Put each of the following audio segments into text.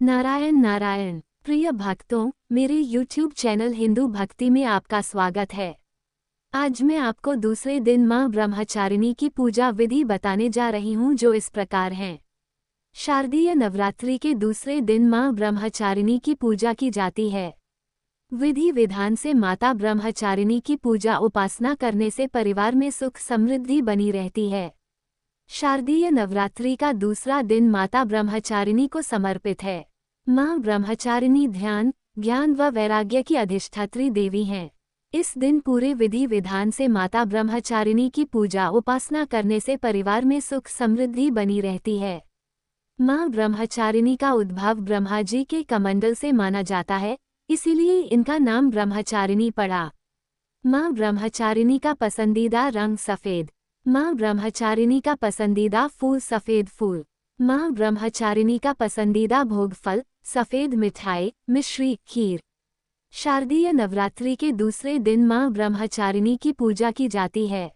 नारायण नारायण। प्रिय भक्तों, मेरे YouTube चैनल हिंदू भक्ति में आपका स्वागत है। आज मैं आपको दूसरे दिन मां ब्रह्मचारिणी की पूजा विधि बताने जा रही हूं, जो इस प्रकार हैं। शारदीय नवरात्रि के दूसरे दिन मां ब्रह्मचारिणी की पूजा की जाती है। विधि विधान से माता ब्रह्मचारिणी की पूजा उपासना करने से परिवार में सुख समृद्धि बनी रहती है। शारदीय नवरात्रि का दूसरा दिन माता ब्रह्मचारिणी को समर्पित है। मां ब्रह्मचारिणी ध्यान, ज्ञान व वैराग्य की अधिष्ठात्री देवी हैं। इस दिन पूरे विधि विधान से माता ब्रह्मचारिणी की पूजा उपासना करने से परिवार में सुख समृद्धि बनी रहती है। मां ब्रह्मचारिणी का उद्भव ब्रह्मा जी के कमंडल से माना जाता है, इसीलिए इनका नाम ब्रह्मचारिणी पड़ा। मां ब्रह्मचारिणी का पसंदीदा रंग सफ़ेद। मां ब्रह्मचारिणी का पसंदीदा फूल सफ़ेद फूल। मां ब्रह्मचारिणी का पसंदीदा भोग फल सफ़ेद मिठाई, मिश्री, खीर। शारदीय नवरात्रि के दूसरे दिन मां ब्रह्मचारिणी की पूजा की जाती है।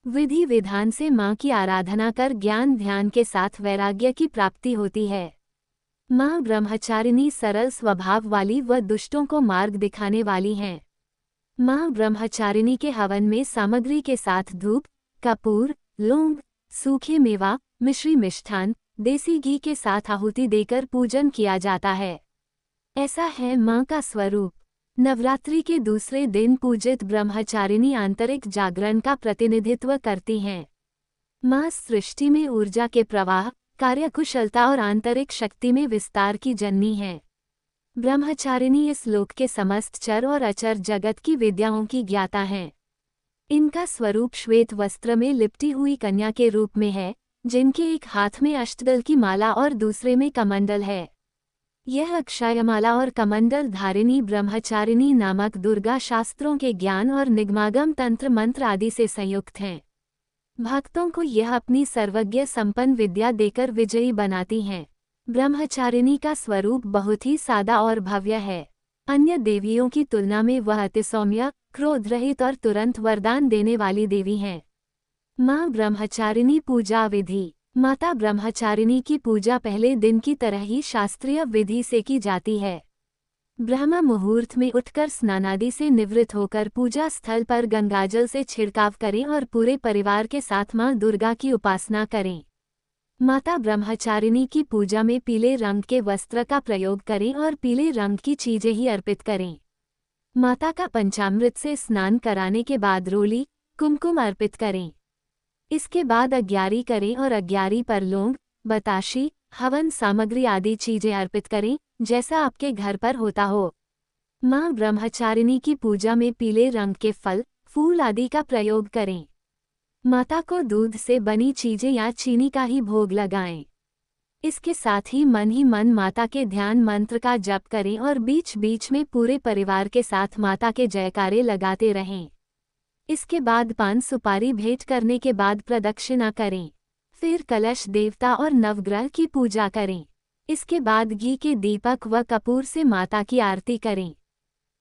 विधि विधान से मां की आराधना कर ज्ञान ध्यान के साथ वैराग्य की प्राप्ति होती है। मां ब्रह्मचारिणी सरल स्वभाव वाली व दुष्टों को मार्ग दिखाने वाली हैं। मां ब्रह्मचारिणी के हवन में सामग्री के साथ धूप, कपूर, लौंग, सूखे मेवा, मिश्री, मिष्ठान, देसी घी के साथ आहुति देकर पूजन किया जाता है। ऐसा है मां का स्वरूप। नवरात्रि के दूसरे दिन पूजित ब्रह्मचारिणी आंतरिक जागरण का प्रतिनिधित्व करती हैं। मां सृष्टि में ऊर्जा के प्रवाह, कार्यकुशलता और आंतरिक शक्ति में विस्तार की जननी हैं। ब्रह्मचारिणी इस लोक के समस्त चर और अचर जगत की विद्याओं की ज्ञाता हैं। इनका स्वरूप श्वेत वस्त्र में लिपटी हुई कन्या के रूप में है, जिनके एक हाथ में अष्टदल की माला और दूसरे में कमंडल है। यह अक्षयमाला और कमंडल धारिणी ब्रह्मचारिणी नामक दुर्गा शास्त्रों के ज्ञान और निगमागम तंत्र मंत्र आदि से संयुक्त हैं। भक्तों को यह अपनी सर्वज्ञ संपन्न विद्या देकर विजयी बनाती हैं। ब्रह्मचारिणी का स्वरूप बहुत ही सादा और भव्य है। अन्य देवियों की तुलना में वह अति सौम्य, क्रोध रहित और तुरंत वरदान देने वाली देवी हैं। मां ब्रह्मचारिणी पूजा विधि। माता ब्रह्मचारिणी की पूजा पहले दिन की तरह ही शास्त्रीय विधि से की जाती है। ब्रह्म मुहूर्त में उठकर स्नानादि से निवृत्त होकर पूजा स्थल पर गंगाजल से छिड़काव करें और पूरे परिवार के साथ मां दुर्गा की उपासना करें। माता ब्रह्मचारिणी की पूजा में पीले रंग के वस्त्र का प्रयोग करें और पीले रंग की चीजें ही अर्पित करें। माता का पंचामृत से स्नान कराने के बाद रोली, कुमकुम अर्पित करें। इसके बाद अग्यारी करें और अग्यारी पर लौंग, बताशी, हवन सामग्री आदि चीजें अर्पित करें, जैसा आपके घर पर होता हो। मां ब्रह्मचारिणी की पूजा में पीले रंग के फल, फूल आदि का प्रयोग करें। माता को दूध से बनी चीजें या चीनी का ही भोग लगाएं। इसके साथ ही मन माता के ध्यान मंत्र का जप करें और बीच बीच में पूरे परिवार के साथ माता के जयकारे लगाते रहें। इसके बाद पान सुपारी भेंट करने के बाद प्रदक्षिणा करें। फिर कलश देवता और नवग्रह की पूजा करें। इसके बाद घी के दीपक व कपूर से माता की आरती करें।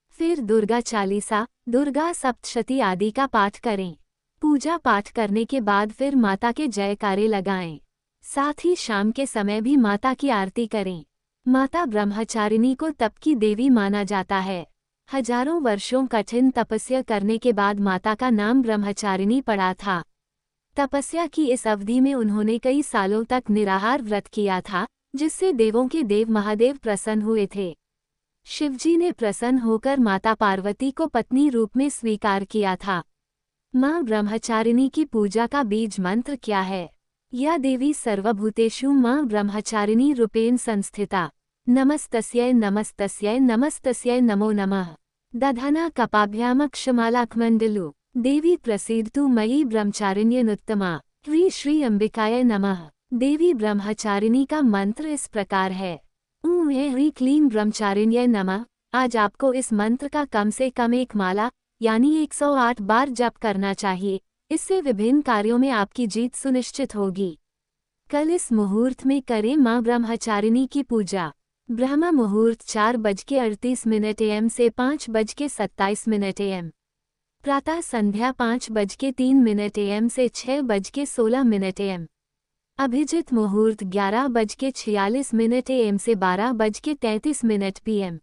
फिर दुर्गा चालीसा, दुर्गा सप्तशती आदि का पाठ करें। पूजा पाठ करने के बाद फिर माता के जयकारे लगाएं। साथ ही शाम के समय भी माता की आरती करें। माता ब्रह्मचारिणी को तप की देवी माना जाता है। हजारों वर्षों कठिन तपस्या करने के बाद माता का नाम ब्रह्मचारिणी पड़ा था। तपस्या की इस अवधि में उन्होंने कई सालों तक निराहार व्रत किया था, जिससे देवों के देव महादेव प्रसन्न हुए थे। शिवजी ने प्रसन्न होकर माता पार्वती को पत्नी रूप में स्वीकार किया था। मां ब्रह्मचारिणी की पूजा का बीज मंत्र क्या है? या देवी सर्वभूतेषु मां ब्रह्मचारिणी रूपेण संस्थिता। नमस्तस्यै नमस्तस्यै नमस्तस्यै नमो नमः। दधना कपाभ्यामक्षमालाकमण्डलु देवी प्रसीदतु मयि ब्रह्मचारिण्यनुत्तमा। श्री अंबिकाय नमः। देवी ब्रह्मचारिणी का मंत्र इस प्रकार है। ॐ ह्रीं क्लीं ब्रह्मचारिण्यै नमः। आज आपको इस मंत्र का कम से कम एक माला यानी 108 बार जप करना चाहिए। इससे विभिन्न कार्यों में आपकी जीत सुनिश्चित होगी। कल इस मुहूर्त में करें मां ब्रह्मचारिणी की पूजा। ब्रह्म मुहूर्त 4:38 AM से 5:27 AM। प्रातः संध्या 5:03 AM से 6:16 AM। अभिजित मुहूर्त 11:46 AM से 12:33 PM।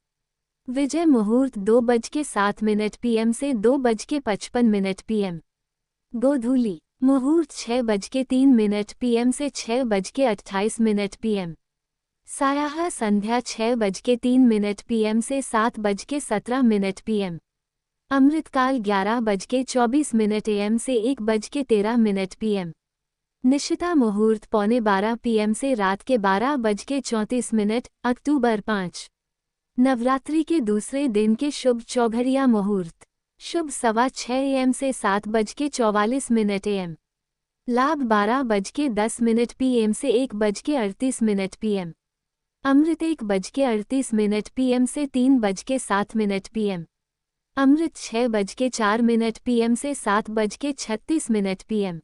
विजय मुहूर्त 2:07 PM से 2:55 PM। गोधूली मुहूर्त 6:03 PM से 6:28 PM। सायाह संध्या 6:03 PM से 7:17 PM। अमृतकाल 11:24 AM से 1:13 PM। निशिता मुहूर्त 11:15 PM से रात के 12:34। अक्टूबर 5। नवरात्रि के दूसरे दिन के शुभ चौघड़िया मुहूर्त शुभ 6:15 AM से 7:44 AM। लाभ 12:10 PM से 1:38 PM। अमृत 1:38 PM से 3:07 PM। अमृत 6:04 PM से 7:36 PM।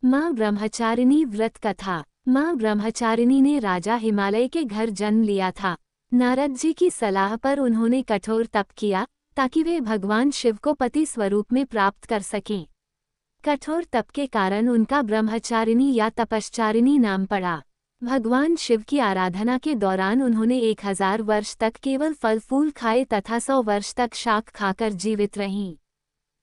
माँ ब्रह्मचारिणी व्रत कथा। माँ ब्रह्मचारिणी ने राजा हिमालय के घर जन्म लिया था। नारद जी की सलाह पर उन्होंने कठोर तप किया ताकि वे भगवान शिव को पति स्वरूप में प्राप्त कर सकें। कठोर तप के कारण उनका ब्रह्मचारिणी या तपश्चारिणी नाम पड़ा। भगवान शिव की आराधना के दौरान उन्होंने 1000 वर्ष तक केवल फल फूल खाए तथा 100 वर्ष तक शाक खाकर जीवित रहीं।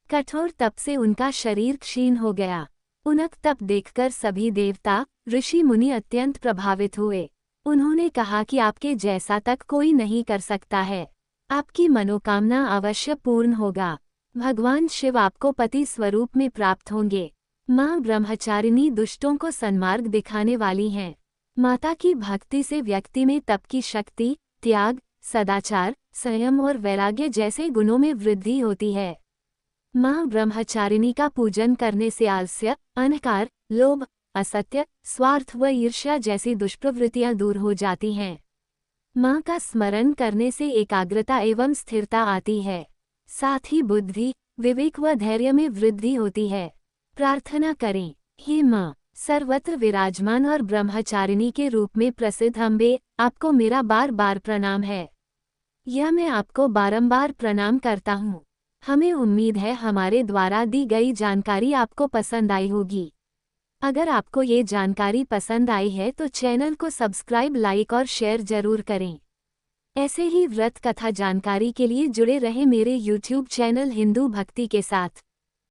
कठोर तप से उनका शरीर क्षीण हो गया। उनक तप देखकर सभी देवता ऋषि मुनि अत्यंत प्रभावित हुए। उन्होंने कहा कि आपके जैसा तक कोई नहीं कर सकता है। आपकी मनोकामना अवश्य पूर्ण होगा। भगवान शिव आपको पति स्वरूप में प्राप्त होंगे। माँ ब्रह्मचारिणी दुष्टों को सन्मार्ग दिखाने वाली हैं। माता की भक्ति से व्यक्ति में तप की शक्ति, त्याग, सदाचार, संयम और वैराग्य जैसे गुणों में वृद्धि होती है। माँ ब्रह्मचारिणी का पूजन करने से आलस्य, अहंकार, लोभ, असत्य, स्वार्थ व ईर्ष्या जैसी दुष्प्रवृत्तियां दूर हो जाती हैं। माँ का स्मरण करने से एकाग्रता एवं स्थिरता आती है। साथ ही बुद्धि, विवेक व धैर्य में वृद्धि होती है। प्रार्थना करें। हे माँ, सर्वत्र विराजमान और ब्रह्मचारिणी के रूप में प्रसिद्ध अम्बे, आपको मेरा बार बार प्रणाम है। यह मैं आपको बारंबार प्रणाम करता हूँ। हमें उम्मीद है हमारे द्वारा दी गई जानकारी आपको पसंद आई होगी। अगर आपको ये जानकारी पसंद आई है तो चैनल को सब्सक्राइब, लाइक और शेयर जरूर करें। ऐसे ही व्रत कथा जानकारी के लिए जुड़े रहें मेरे YouTube चैनल हिंदू भक्ति के साथ।